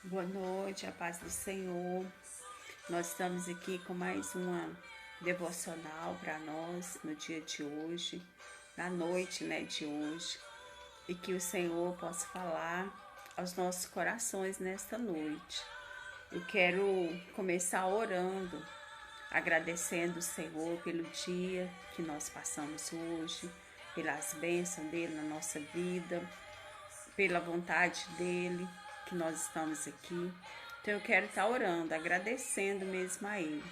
Boa noite, a paz do Senhor. Nós estamos aqui com mais uma devocional para nós no dia de hoje, na noite, de hoje, e que o Senhor possa falar aos nossos corações nesta noite. Eu quero começar orando, agradecendo o Senhor pelo dia que nós passamos hoje, pelas bênçãos dele na nossa vida, pela vontade dele que nós estamos aqui. Então eu quero estar orando, agradecendo mesmo a ele.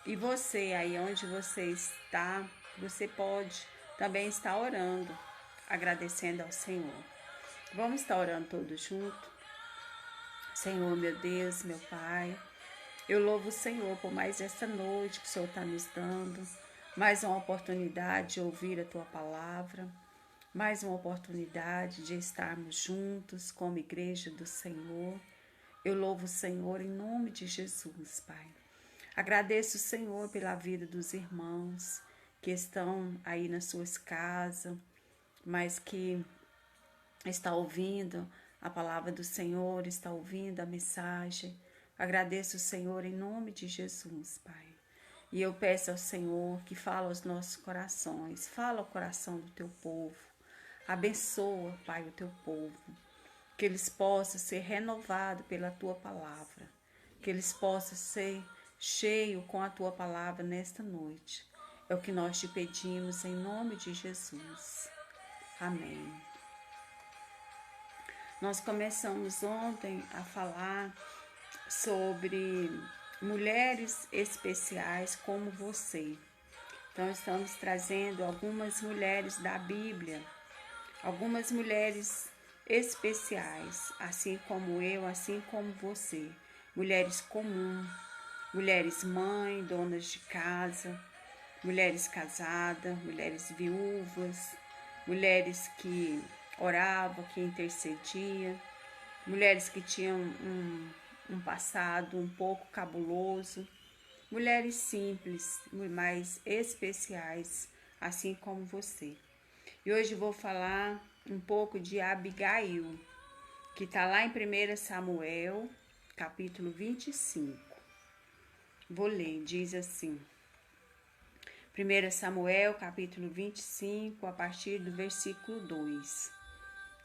E você, aí onde você está, você pode também estar orando, agradecendo ao Senhor. Vamos estar orando todos juntos? Senhor, meu Deus, meu Pai, eu louvo o Senhor por mais esta noite que o Senhor está nos dando, mais uma oportunidade de ouvir a Tua palavra, mais uma oportunidade de estarmos juntos como igreja do Senhor. Eu louvo o Senhor em nome de Jesus, Pai. Agradeço o Senhor pela vida dos irmãos que estão aí nas suas casas, mas que está ouvindo a palavra do Senhor, está ouvindo a mensagem. Agradeço o Senhor em nome de Jesus, Pai. E eu peço ao Senhor que fale aos nossos corações, fala ao coração do teu povo. Abençoa, Pai, o teu povo. Que eles possam ser renovados pela tua palavra. Que eles possam ser cheios com a tua palavra nesta noite. É o que nós te pedimos em nome de Jesus. Amém. Nós começamos ontem a falar sobre mulheres especiais como você. Então, estamos trazendo algumas mulheres da Bíblia, algumas mulheres especiais, assim como eu, assim como você. Mulheres comuns, mulheres mães, donas de casa, mulheres casadas, mulheres viúvas, mulheres que oravam, que intercediam, mulheres que tinham um passado um pouco cabuloso, mulheres simples, mas especiais, assim como você. E hoje vou falar um pouco de Abigail, que está lá em 1 Samuel, capítulo 25. Vou ler, diz assim. 1 Samuel, capítulo 25, a partir do versículo 2,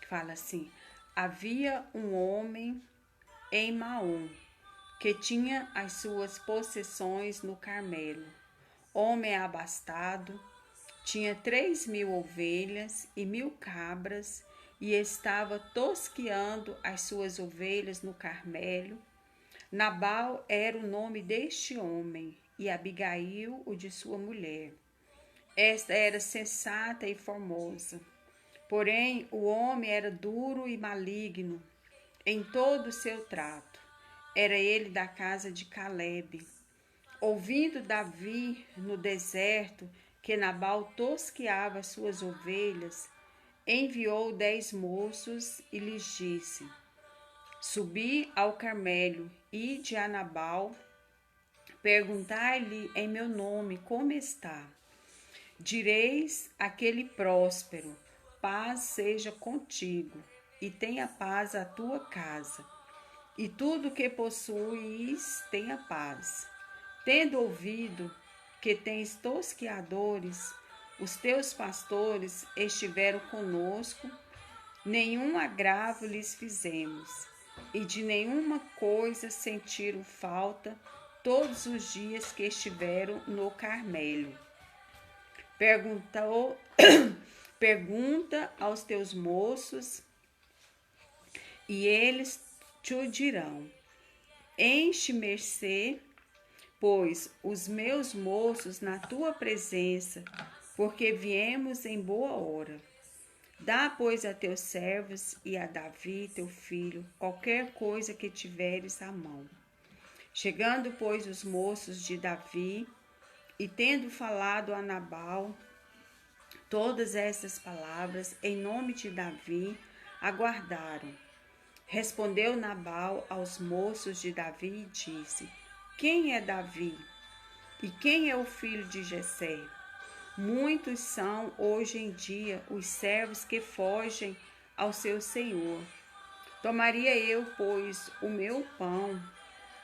que fala assim: havia um homem em Maom, que tinha as suas possessões no Carmelo. Homem abastado, tinha 3.000 ovelhas e 1.000 cabras, e estava tosqueando as suas ovelhas no Carmelo. Nabal era o nome deste homem, e Abigail o de sua mulher. Esta era sensata e formosa. Porém, o homem era duro e maligno em todo o seu trato. Era ele da casa de Calebe. Ouvindo Davi no deserto que Nabal tosqueava as suas ovelhas, enviou 10 moços e lhes disse: subi ao Carmelo, ide a Nabal, perguntai-lhe em meu nome como está. Direis àquele próspero: paz seja contigo, e tenha paz a tua casa, e tudo que possuis tenha paz. Tendo ouvido que tens tosqueadores, os teus pastores estiveram conosco, nenhum agravo lhes fizemos, e de nenhuma coisa sentiram falta todos os dias que estiveram no Carmelo. Pergunta aos teus moços, e eles te o dirão. Enche mercê, pois, os meus moços na tua presença, porque viemos em boa hora. Dá, pois, a teus servos e a Davi, teu filho, qualquer coisa que tiveres à mão. Chegando, pois, os moços de Davi, e tendo falado a Nabal todas essas palavras em nome de Davi, aguardaram. Respondeu Nabal aos moços de Davi e disse: quem é Davi? E quem é o filho de Jessé? Muitos são hoje em dia os servos que fogem ao seu senhor. Tomaria eu, pois, o meu pão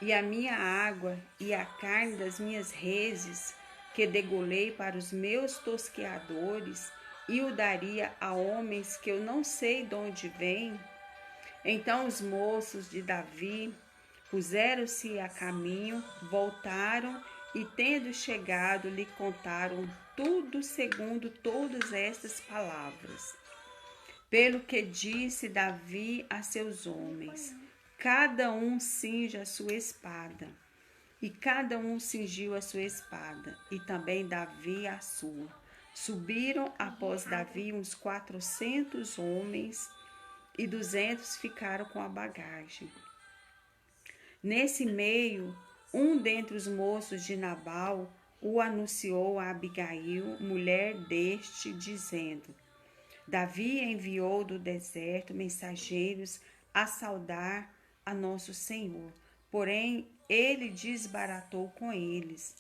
e a minha água e a carne das minhas reses, que degolei para os meus tosqueadores, e o daria a homens que eu não sei de onde vêm? Então os moços de Davi puseram-se a caminho, voltaram e, tendo chegado, lhe contaram tudo segundo todas estas palavras. Pelo que disse Davi a seus homens: cada um cinja a sua espada. E cada um cingiu a sua espada, e também Davi a sua. Subiram após Davi uns 400 homens, e 200 ficaram com a bagagem. Nesse meio, um dentre os moços de Nabal o anunciou a Abigail, mulher deste, dizendo: Davi enviou do deserto mensageiros a saudar a nosso Senhor, porém ele desbaratou com eles.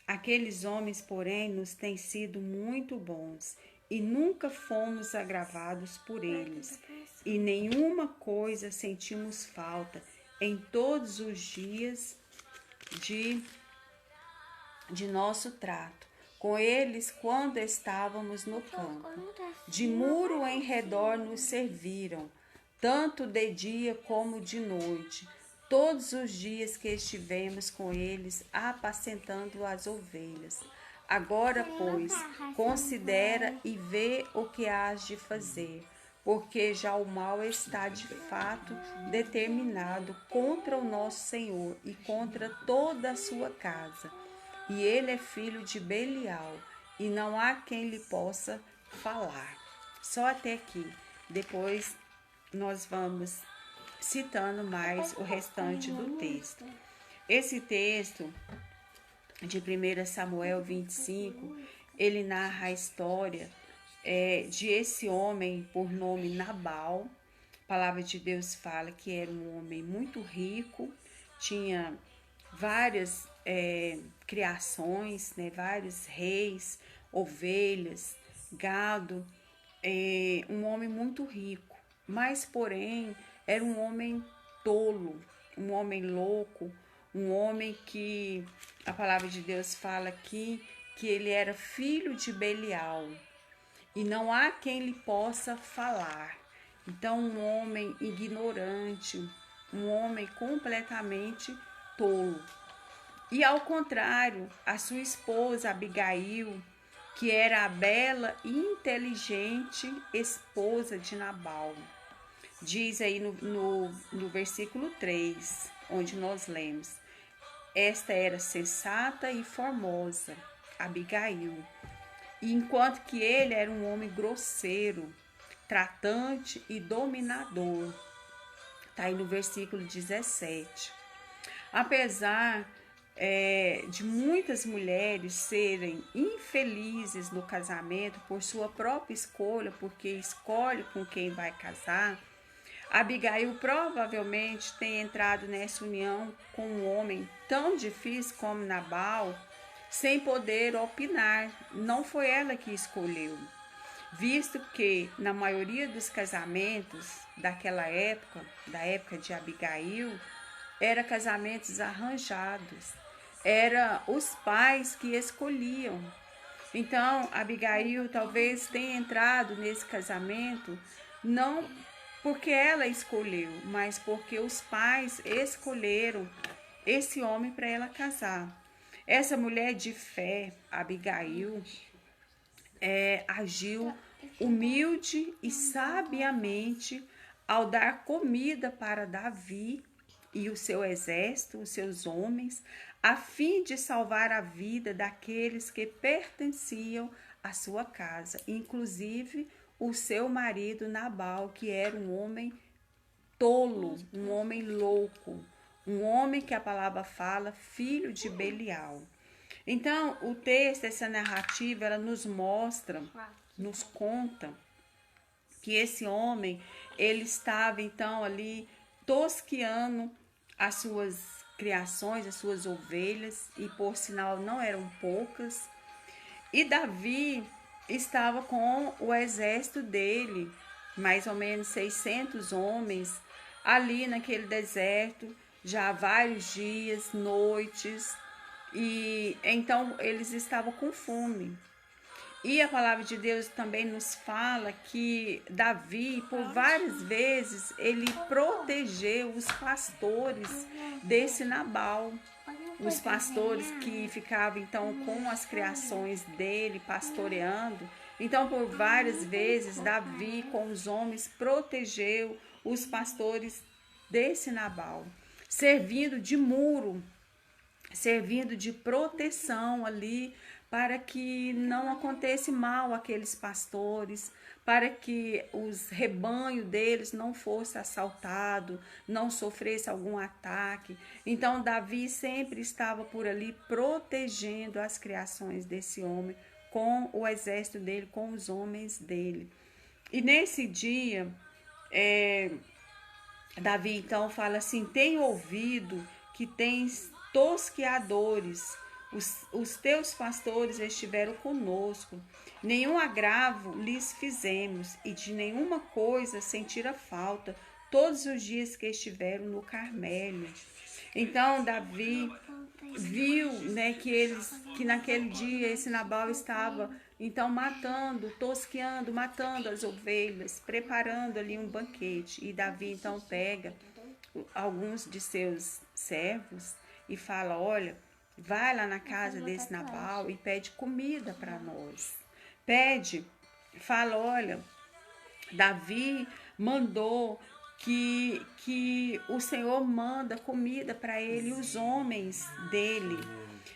Aqueles homens, porém, nos têm sido muito bons, e nunca fomos agravados por eles, e nenhuma coisa sentimos falta em todos os dias de nosso trato com eles quando estávamos no campo. De muro em redor nos serviram, tanto de dia como de noite, todos os dias que estivemos com eles apacentando as ovelhas. Agora, pois, considera e vê o que hás de fazer, porque já o mal está de fato determinado contra o nosso Senhor e contra toda a sua casa. E ele é filho de Belial, e não há quem lhe possa falar. Só até aqui. Depois nós vamos citando mais o restante do texto. Esse texto de 1 Samuel 25, ele narra a história de esse homem por nome Nabal. A palavra de Deus fala que era um homem muito rico, tinha várias criações, né, vários reis, ovelhas, gado, um homem muito rico, mas porém era um homem tolo, um homem louco, um homem que a palavra de Deus fala aqui que ele era filho de Belial e não há quem lhe possa falar. Então um homem ignorante, um homem completamente tolo. E ao contrário, a sua esposa Abigail, que era a bela e inteligente esposa de Nabal. Diz aí no versículo 3, onde nós lemos: esta era sensata e formosa, Abigail, enquanto que ele era um homem grosseiro, tratante e dominador. Está aí no versículo 17. Apesar de muitas mulheres serem infelizes no casamento por sua própria escolha, porque escolhe com quem vai casar, Abigail provavelmente tem entrado nessa união com um homem tão difícil como Nabal, sem poder opinar. Não foi ela que escolheu, visto que na maioria dos casamentos daquela época, da época de Abigail, eram casamentos arranjados, eram os pais que escolhiam. Então, Abigail talvez tenha entrado nesse casamento não porque ela escolheu, mas porque os pais escolheram esse homem para ela casar. Essa mulher de fé, Abigail, agiu humilde e sabiamente ao dar comida para Davi e o seu exército, os seus homens, a fim de salvar a vida daqueles que pertenciam à sua casa, inclusive o seu marido Nabal, que era um homem tolo, um homem louco, um homem que a palavra fala, filho de Belial. Então, o texto, essa narrativa, ela nos mostra, nos conta que esse homem, ele estava então ali tosqueando as suas criações, as suas ovelhas, e por sinal não eram poucas. E Davi estava com o exército dele, mais ou menos 600 homens, ali naquele deserto, já há vários dias, noites, e então eles estavam com fome. E a palavra de Deus também nos fala que Davi, por várias vezes, ele protegeu os pastores desse Nabal. Os pastores que ficavam então com as criações dele, pastoreando. Então, por várias vezes, Davi, com os homens, protegeu os pastores desse Nabal, servindo de muro, servindo de proteção ali, para que não acontecesse mal àqueles pastores, para que os rebanhos deles não fosse assaltado, não sofresse algum ataque. Então Davi sempre estava por ali protegendo as criações desse homem, com o exército dele, com os homens dele. E nesse dia, Davi então fala assim: tenho ouvido que tens tosqueadores, os teus pastores estiveram conosco, nenhum agravo lhes fizemos, e de nenhuma coisa sentira falta todos os dias que estiveram no Carmelo. Então Davi viu, né, que naquele dia esse Nabal estava então matando, tosqueando, matando as ovelhas, preparando ali um banquete. E Davi então pega alguns de seus servos e fala: olha, vai lá na casa desse Nabal e pede comida para nós. Pede, fala: olha, Davi mandou que o Senhor manda comida para ele e os homens dele.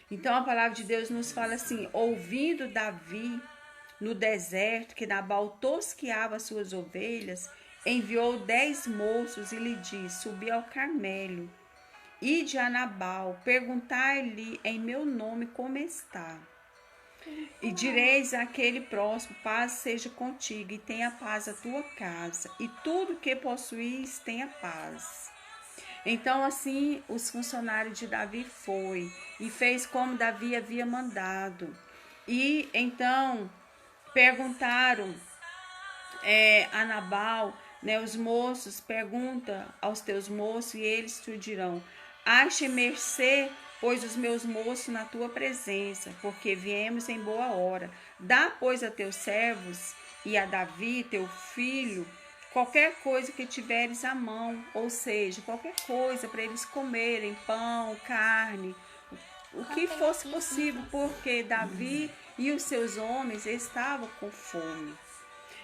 Então a palavra de Deus nos fala assim: ouvindo Davi no deserto que Nabal tosqueava suas ovelhas, enviou 10 moços e lhe disse: subi ao Carmelo, ide a Nabal, perguntai-lhe em meu nome como está. E direis àquele próximo: paz seja contigo, e tenha paz a tua casa, e tudo que possuís tenha paz. Então assim os funcionários de Davi foi e fez como Davi havia mandado. E então perguntaram a Nabal, né, os moços, pergunta aos teus moços e eles te dirão: ache mercê, pois os meus moços na tua presença, porque viemos em boa hora. Dá, pois, a teus servos e a Davi, teu filho, qualquer coisa que tiveres à mão, ou seja, qualquer coisa para eles comerem, pão, carne, o que fosse possível, porque Davi e os seus homens estavam com fome.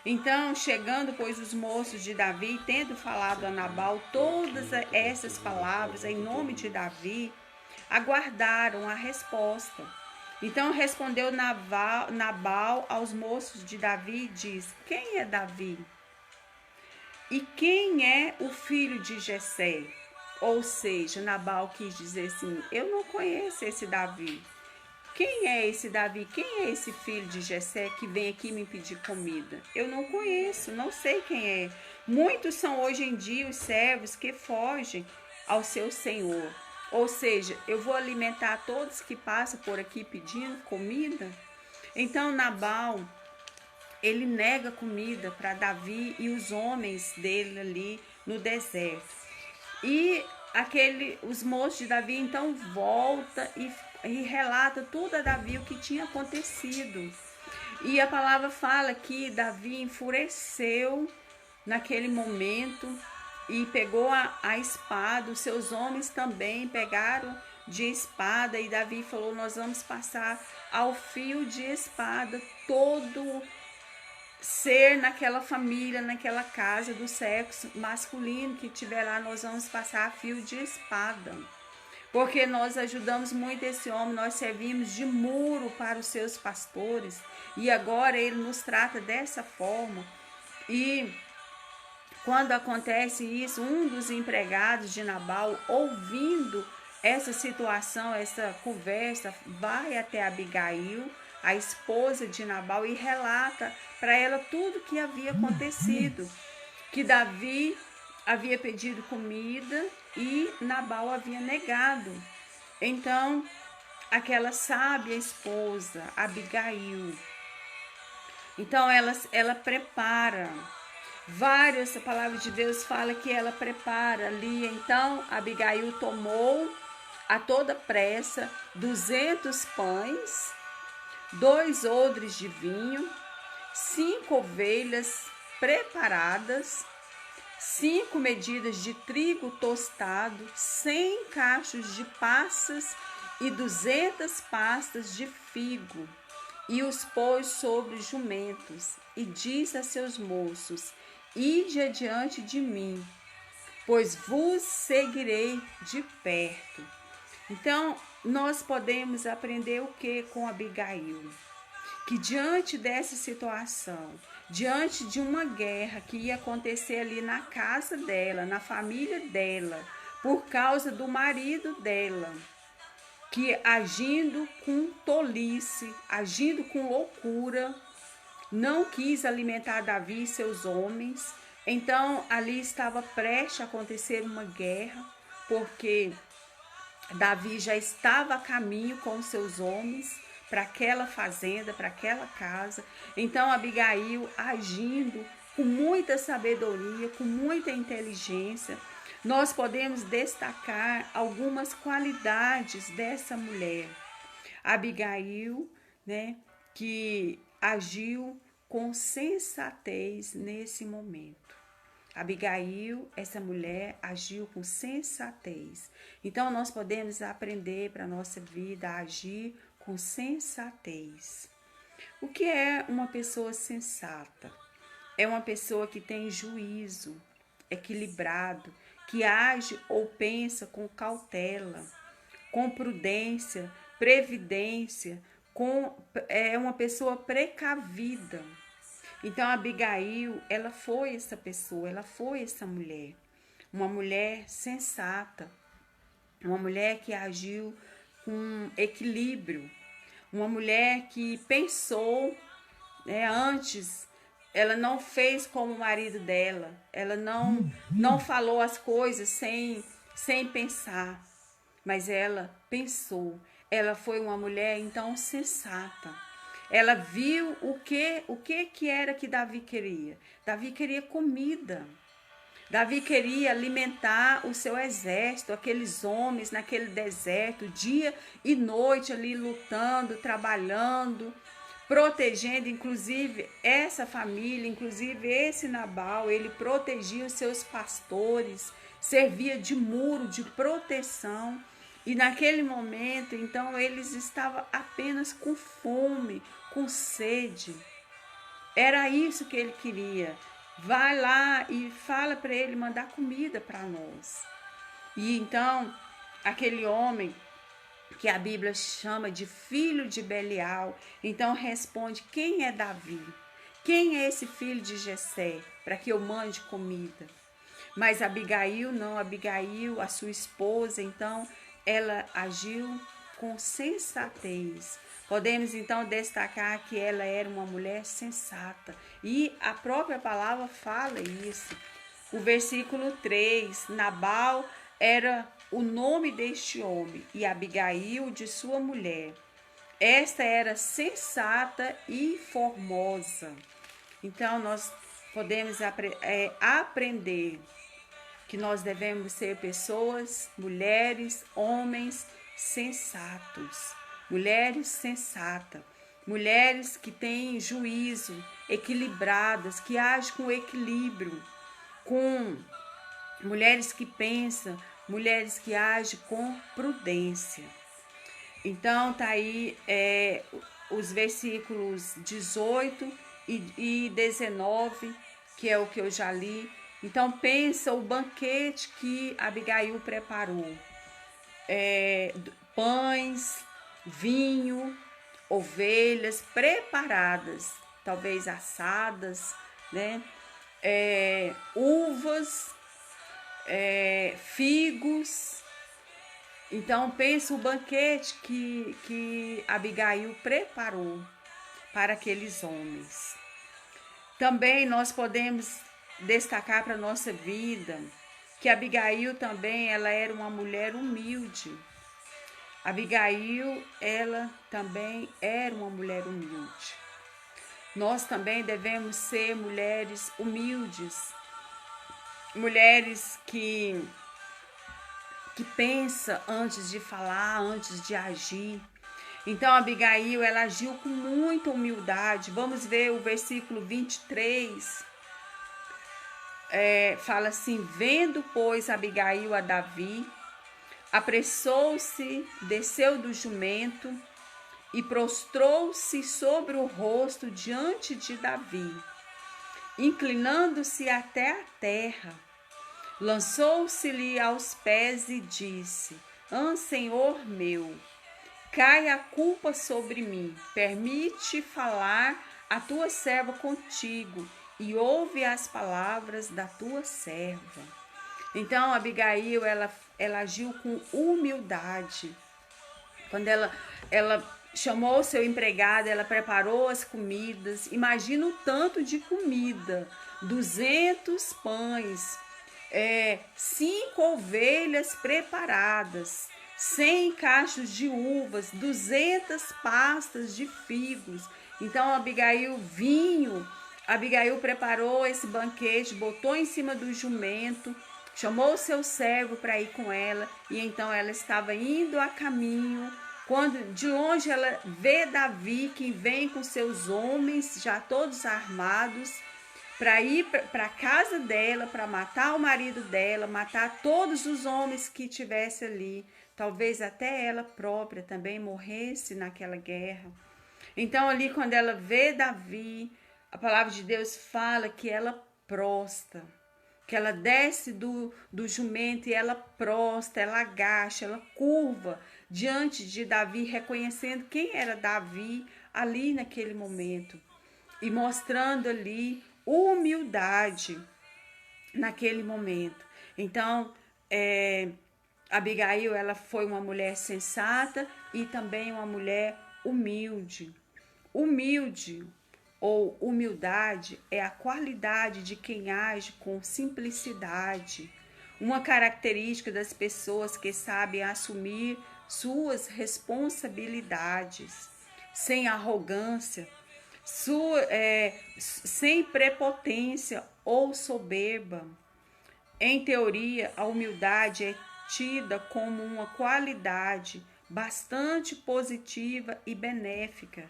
Então, chegando, pois, os moços de Davi, tendo falado a Nabal todas essas palavras em nome de Davi, aguardaram a resposta. Então respondeu Nabal aos moços de Davi e diz: quem é Davi? E quem é o filho de Jessé? Ou seja, Nabal quis dizer assim: eu não conheço esse Davi. Quem é esse Davi? Quem é esse filho de Jessé que vem aqui me pedir comida? Eu não conheço, não sei quem é. Muitos são hoje em dia os servos que fogem ao seu senhor. Ou seja, eu vou alimentar todos que passam por aqui pedindo comida? Então Nabal, ele nega comida para Davi e os homens dele ali no deserto. E os moços de Davi então volta e relata tudo a Davi o que tinha acontecido. E a palavra fala que Davi enfureceu naquele momento e pegou a espada. Os seus homens também pegaram de espada e Davi falou: nós vamos passar ao fio de espada todo ser naquela família, naquela casa do sexo masculino que tiver lá, nós vamos passar a fio de espada. Porque nós ajudamos muito esse homem, nós servimos de muro para os seus pastores e agora ele nos trata dessa forma. E quando acontece isso, um dos empregados de Nabal, ouvindo essa situação, essa conversa, vai até Abigail, a esposa de Nabal, e relata para ela tudo o que havia acontecido, que Davi havia pedido comida e Nabal havia negado. Então, aquela sábia esposa, Abigail, então ela prepara Várias, a palavra de Deus fala que ela prepara ali. Então, Abigail tomou a toda pressa 200 pães, 2 odres de vinho, 5 ovelhas preparadas, 5 medidas de trigo tostado, 100 cachos de passas e 200 pastas de figo, e os pôs sobre jumentos, e disse a seus moços: Ide adiante de mim, pois vos seguirei de perto. Então, nós podemos aprender o que com Abigail? Que diante dessa situação, diante de uma guerra que ia acontecer ali na casa dela, na família dela, por causa do marido dela, que agindo com tolice, agindo com loucura, não quis alimentar Davi e seus homens. Então ali estava prestes a acontecer uma guerra, porque Davi já estava a caminho com seus homens para aquela fazenda, para aquela casa. Então Abigail, agindo com muita sabedoria, com muita inteligência, nós podemos destacar algumas qualidades dessa mulher. Abigail, né, que agiu com sensatez nesse momento. Abigail, essa mulher, agiu com sensatez. Então, nós podemos aprender para a nossa vida a agir com sensatez. O que é uma pessoa sensata? É uma pessoa que tem juízo, equilibrado, que age ou pensa com cautela, com prudência, previdência, é uma pessoa precavida. Então, Abigail, ela foi essa pessoa, ela foi essa mulher. Uma mulher sensata, uma mulher que agiu com equilíbrio, uma mulher que pensou, né, antes. Ela não fez como o marido dela, ela não falou as coisas sem pensar, mas ela pensou. Ela foi uma mulher, então, sensata. Ela viu o que era que Davi queria. Davi queria comida. Davi queria alimentar o seu exército, aqueles homens naquele deserto, dia e noite ali lutando, trabalhando, protegendo, inclusive essa família, inclusive esse Nabal, ele protegia os seus pastores, servia de muro de proteção. E naquele momento, então, eles estavam apenas com fome, com sede. Era isso que ele queria. Vai lá e fala para ele mandar comida para nós. E então, aquele homem que a Bíblia chama de filho de Belial, então responde: quem é Davi? Quem é esse filho de Jessé, para que eu mande comida? Mas Abigail não, Abigail, a sua esposa, então, ela agiu com sensatez. Podemos então destacar que ela era uma mulher sensata. E a própria palavra fala isso. O versículo 3, Nabal era o nome deste homem e Abigail de sua mulher. Esta era sensata e formosa. Então nós podemos aprender que nós devemos ser pessoas, mulheres, homens sensatos. Mulheres sensatas. Mulheres que têm juízo, equilibradas, que agem com equilíbrio, com mulheres que pensam, mulheres que agem com prudência. Então tá aí os versículos 18 e 19, que é o que eu já li. Então pensa o banquete que Abigail preparou. Pães, vinho, ovelhas preparadas, talvez assadas, né? Uvas, figos. Então pensa o banquete que Abigail preparou para aqueles homens. Também nós podemos destacar para a nossa vida que Abigail também, ela era uma mulher humilde. Abigail, ela também era uma mulher humilde. nós também devemos ser mulheres humildes, mulheres que pensa antes de falar, antes de agir. Então Abigail, ela agiu com muita humildade. Vamos ver o versículo 23. Fala assim: vendo, pois, Abigail a Davi, apressou-se, desceu do jumento e prostrou-se sobre o rosto diante de Davi, inclinando-se até a terra. Lançou-se-lhe aos pés e disse: Senhor meu, cai a culpa sobre mim. Permite falar a tua serva contigo e ouve as palavras da tua serva. Então Abigail, ela agiu com humildade. Quando ela chamou o seu empregado, ela preparou as comidas. Imagina o tanto de comida: 200 pães, 5 ovelhas preparadas, 100 cachos de uvas, 200 pastas de figos. Então Abigail, vinho. Abigail preparou esse banquete, botou em cima do jumento, chamou o seu servo para ir com ela, e então ela estava indo a caminho. Quando de longe ela vê Davi, que vem com seus homens já todos armados, para ir para a casa dela, para matar o marido dela, matar todos os homens que tivesse ali. Talvez até ela própria também morresse naquela guerra. Então ali quando ela vê Davi, a palavra de Deus fala que ela prostra, que ela desce do jumento e ela prostra, ela agacha, ela curva diante de Davi, reconhecendo quem era Davi ali naquele momento e mostrando ali humildade naquele momento. Então, Abigail, ela foi uma mulher sensata e também uma mulher humilde. Humilde ou humildade é a qualidade de quem age com simplicidade, uma característica das pessoas que sabem assumir suas responsabilidades, sem arrogância, sem prepotência ou soberba. Em teoria, a humildade é tida como uma qualidade bastante positiva e benéfica,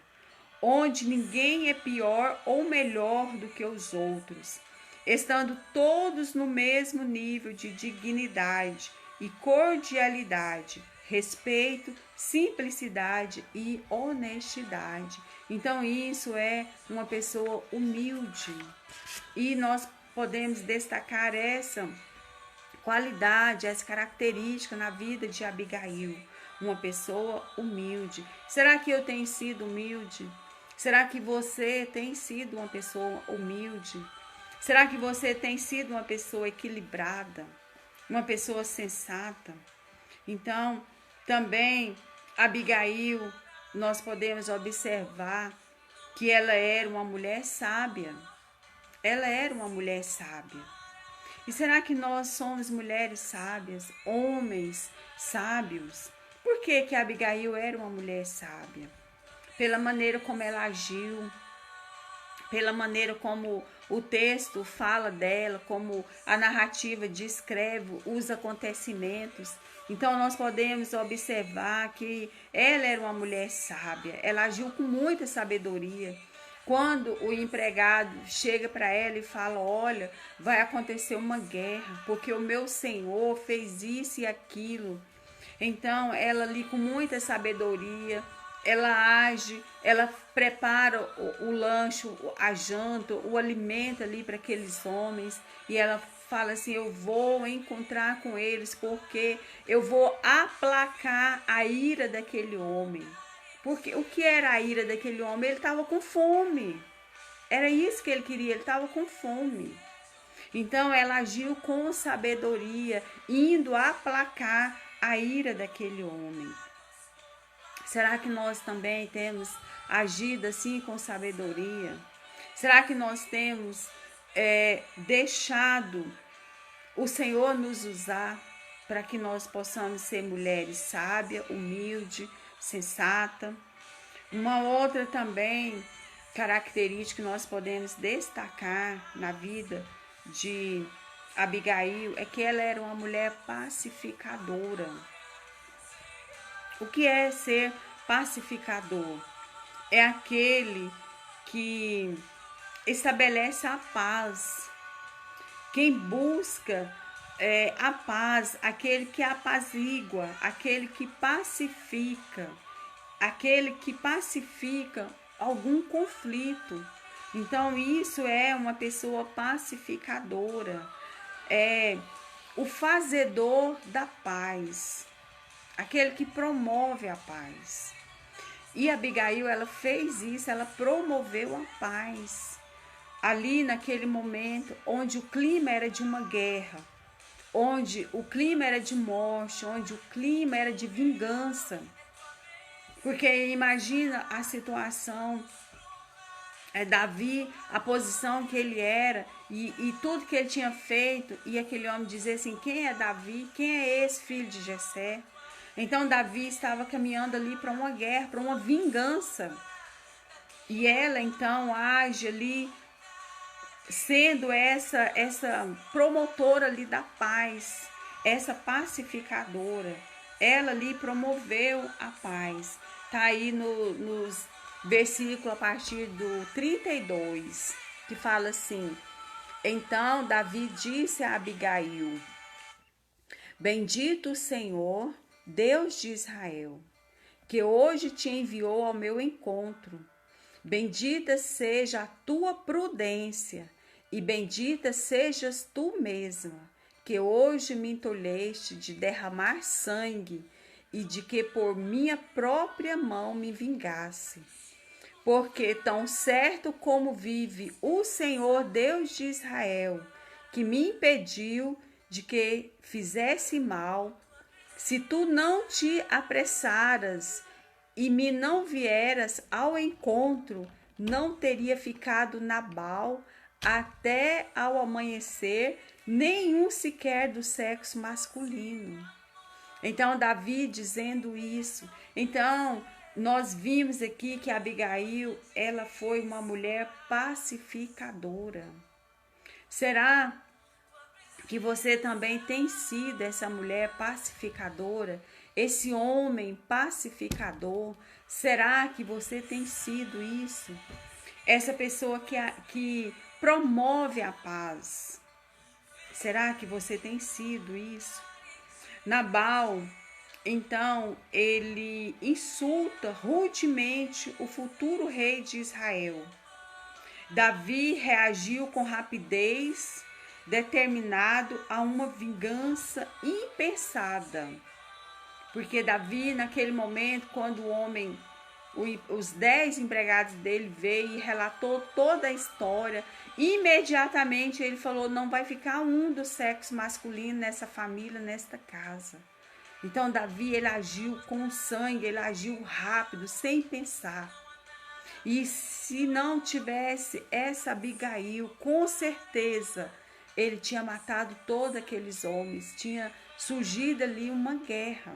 onde ninguém é pior ou melhor do que os outros, estando todos no mesmo nível de dignidade e cordialidade, respeito, simplicidade e honestidade. Então isso é uma pessoa humilde, e nós podemos destacar essa qualidade, essa característica na vida de Abigail, uma pessoa humilde. Será que eu tenho sido humilde? Será que você tem sido uma pessoa humilde? Será que você tem sido uma pessoa equilibrada? Uma pessoa sensata? Então, também Abigail, nós podemos observar que ela era uma mulher sábia. Ela era uma mulher sábia. E será que nós somos mulheres sábias, homens sábios? Por que Abigail era uma mulher sábia? Pela maneira como ela agiu, pela maneira como o texto fala dela, como a narrativa descreve os acontecimentos. Então nós podemos observar que ela era uma mulher sábia, ela agiu com muita sabedoria. Quando o empregado chega para ela e fala: olha, vai acontecer uma guerra, porque o meu Senhor fez isso e aquilo. Então ela ali com muita sabedoria, ela age, ela prepara o lanche, a janta, o alimento ali para aqueles homens, e ela fala assim: eu vou encontrar com eles porque eu vou aplacar a ira daquele homem. Porque o que era a ira daquele homem? Ele estava com fome. Era isso que ele queria, ele estava com fome. Então ela agiu com sabedoria, indo aplacar a ira daquele homem. Será que nós também temos agido assim com sabedoria? Será que nós temos deixado o Senhor nos usar para que nós possamos ser mulheres sábias, humildes, sensata? Uma outra também característica que nós podemos destacar na vida de Abigail é que ela era uma mulher pacificadora. O que é ser pacificador? É aquele que estabelece a paz. Quem busca a paz, aquele que apazigua, aquele que pacifica algum conflito. Então, isso é uma pessoa pacificadora, é o fazedor da paz, aquele que promove a paz. E Abigail, ela fez isso, ela promoveu a paz. Ali naquele momento, onde o clima era de uma guerra, onde o clima era de morte, onde o clima era de vingança. Porque imagina a situação, Davi, a posição que ele era e tudo que ele tinha feito, e aquele homem dizer assim, quem é Davi? Quem é esse filho de Jessé? Então Davi estava caminhando ali para uma guerra, para uma vingança. E ela então age ali, sendo essa promotora ali da paz, essa pacificadora. Ela ali promoveu a paz. Tá aí nos versículos a partir do 32, que fala assim: então Davi disse a Abigail: bendito o Senhor, Deus de Israel, que hoje te enviou ao meu encontro. Bendita seja a tua prudência e bendita sejas tu mesma, que hoje me entolheste de derramar sangue e de que por minha própria mão me vingasse. Porque tão certo como vive o Senhor Deus de Israel, que me impediu de que fizesse mal, se tu não te apressaras e me não vieras ao encontro, não teria ficado Nabal até ao amanhecer, nenhum sequer do sexo masculino. Então, Davi dizendo isso. Então, nós vimos aqui que Abigail, ela foi uma mulher pacificadora. Será que você também tem sido essa mulher pacificadora? Esse homem pacificador? Será que você tem sido isso? Essa pessoa que promove a paz. Será que você tem sido isso? Nabal, então, ele insulta rudemente o futuro rei de Israel. Davi reagiu com rapidez, determinado a uma vingança impensada. Porque Davi, naquele momento, quando o homem, os 10 empregados dele veio e relatou toda a história, imediatamente ele falou, não vai ficar um do sexo masculino nessa família, nesta casa. Então Davi, ele agiu com sangue, ele agiu rápido, sem pensar. E se não tivesse essa Abigail, com certeza ele tinha matado todos aqueles homens, tinha surgido ali uma guerra.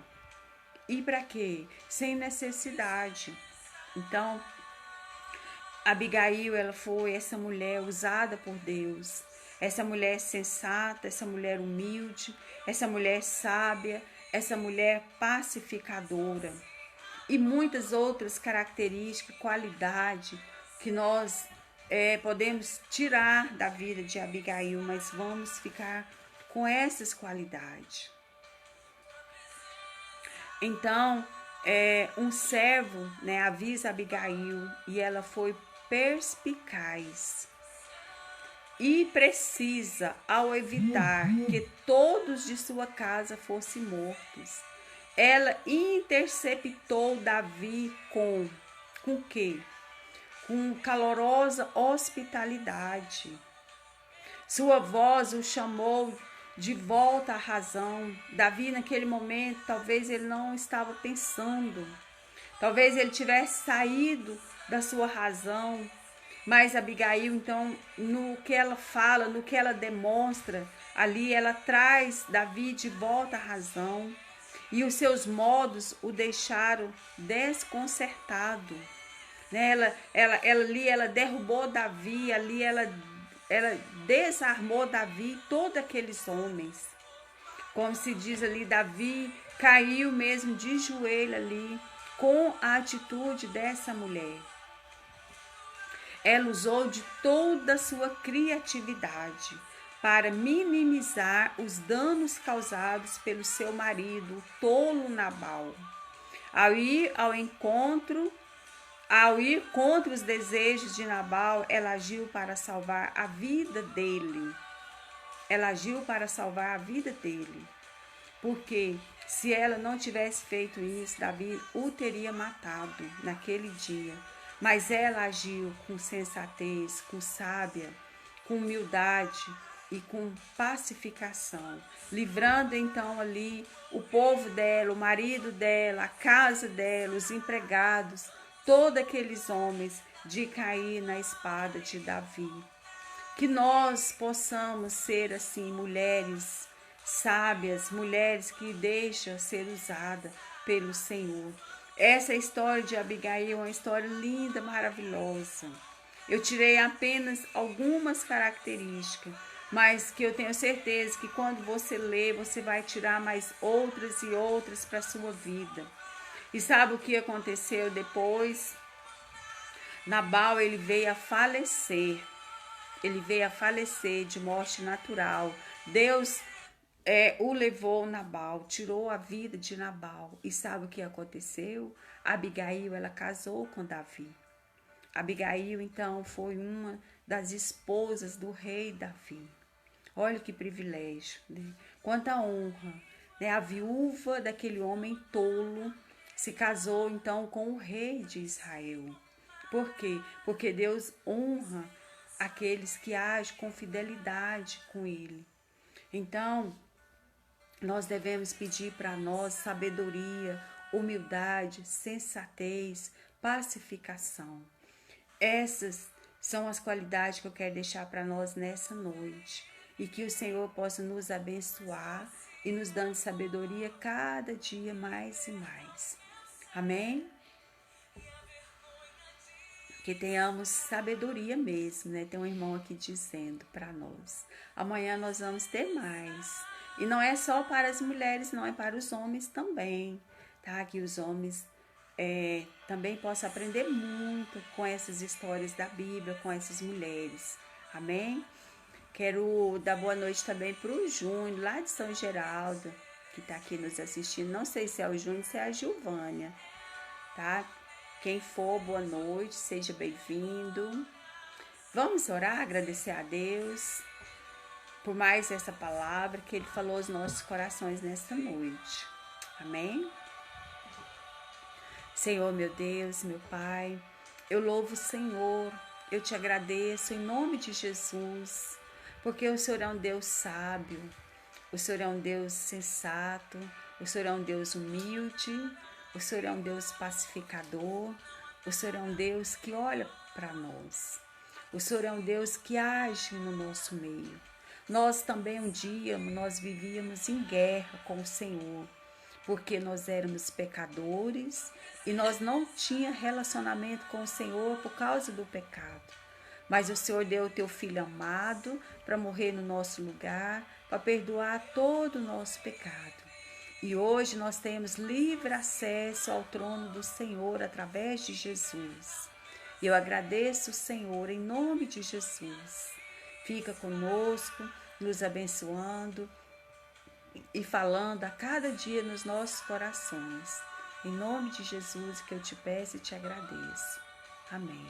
E para quê? Sem necessidade. Então, Abigail, ela foi essa mulher usada por Deus, essa mulher sensata, essa mulher humilde, essa mulher sábia, essa mulher pacificadora. E muitas outras características, qualidades que nós podemos tirar da vida de Abigail, mas vamos ficar com essas qualidades. Então, um servo, avisa Abigail e ela foi perspicaz e precisa ao evitar que todos de sua casa fossem mortos. Ela interceptou Davi com quê? Com calorosa hospitalidade. Sua voz o chamou de volta à razão. Davi, naquele momento, talvez ele não estava pensando. Talvez ele tivesse saído da sua razão. Mas Abigail, então, no que ela fala, no que ela demonstra, ali ela traz Davi de volta à razão. E os seus modos o deixaram desconcertado. né? Ela derrubou Davi, ali ela desarmou Davi e todos aqueles homens. Como se diz ali, Davi caiu mesmo de joelho ali com a atitude dessa mulher. Ela usou de toda a sua criatividade para minimizar os danos causados pelo seu marido, o tolo Nabal. Ao ir contra os desejos de Nabal, ela agiu para salvar a vida dele. Ela agiu para salvar a vida dele. Porque se ela não tivesse feito isso, Davi o teria matado naquele dia. Mas ela agiu com sensatez, com sábia, com humildade e com pacificação, livrando então ali o povo dela, o marido dela, a casa dela, os empregados, todos aqueles homens de cair na espada de Davi. Que nós possamos ser assim, mulheres sábias, mulheres que deixam ser usada pelo Senhor. Essa história de Abigail é uma história linda, maravilhosa. Eu tirei apenas algumas características, mas que eu tenho certeza que quando você lê, você vai tirar mais outras e outras para a sua vida. E sabe o que aconteceu depois? Nabal, ele veio a falecer. Ele veio a falecer de morte natural. Deus o levou Nabal, tirou a vida de Nabal. E sabe o que aconteceu? Abigail, ela casou com Davi. Abigail, então, foi uma das esposas do rei Davi. Olha que privilégio, né? Quanta honra, né? A viúva daquele homem tolo se casou, então, com o rei de Israel. Por quê? Porque Deus honra aqueles que agem com fidelidade com ele. Então, nós devemos pedir para nós sabedoria, humildade, sensatez, pacificação. Essas são as qualidades que eu quero deixar para nós nessa noite. E que o Senhor possa nos abençoar e nos dando sabedoria cada dia mais e mais. Amém? Que tenhamos sabedoria mesmo, né? Tem um irmão aqui dizendo para nós. Amanhã nós vamos ter mais. E não é só para as mulheres, não, é para os homens também, tá? Que os homens também possam aprender muito com essas histórias da Bíblia, com essas mulheres. Amém? Quero dar boa noite também para o Júnior, lá de São Geraldo, que está aqui nos assistindo. Não sei se é o Júnior, se é a Gilvânia, tá? Quem for, boa noite, seja bem-vindo. Vamos orar, agradecer a Deus por mais essa palavra que Ele falou aos nossos corações nesta noite. Amém? Senhor, meu Deus, meu Pai, eu louvo o Senhor, eu te agradeço em nome de Jesus, porque o Senhor é um Deus sábio, o Senhor é um Deus sensato, o Senhor é um Deus humilde, o Senhor é um Deus pacificador, o Senhor é um Deus que olha para nós, o Senhor é um Deus que age no nosso meio. Nós também um dia, nós vivíamos em guerra com o Senhor, porque nós éramos pecadores e nós não tínhamos relacionamento com o Senhor por causa do pecado. Mas o Senhor deu o teu Filho amado para morrer no nosso lugar, para perdoar todo o nosso pecado. E hoje nós temos livre acesso ao trono do Senhor através de Jesus. E eu agradeço o Senhor em nome de Jesus. Fica conosco, nos abençoando e falando a cada dia nos nossos corações. Em nome de Jesus que eu te peço e te agradeço. Amém.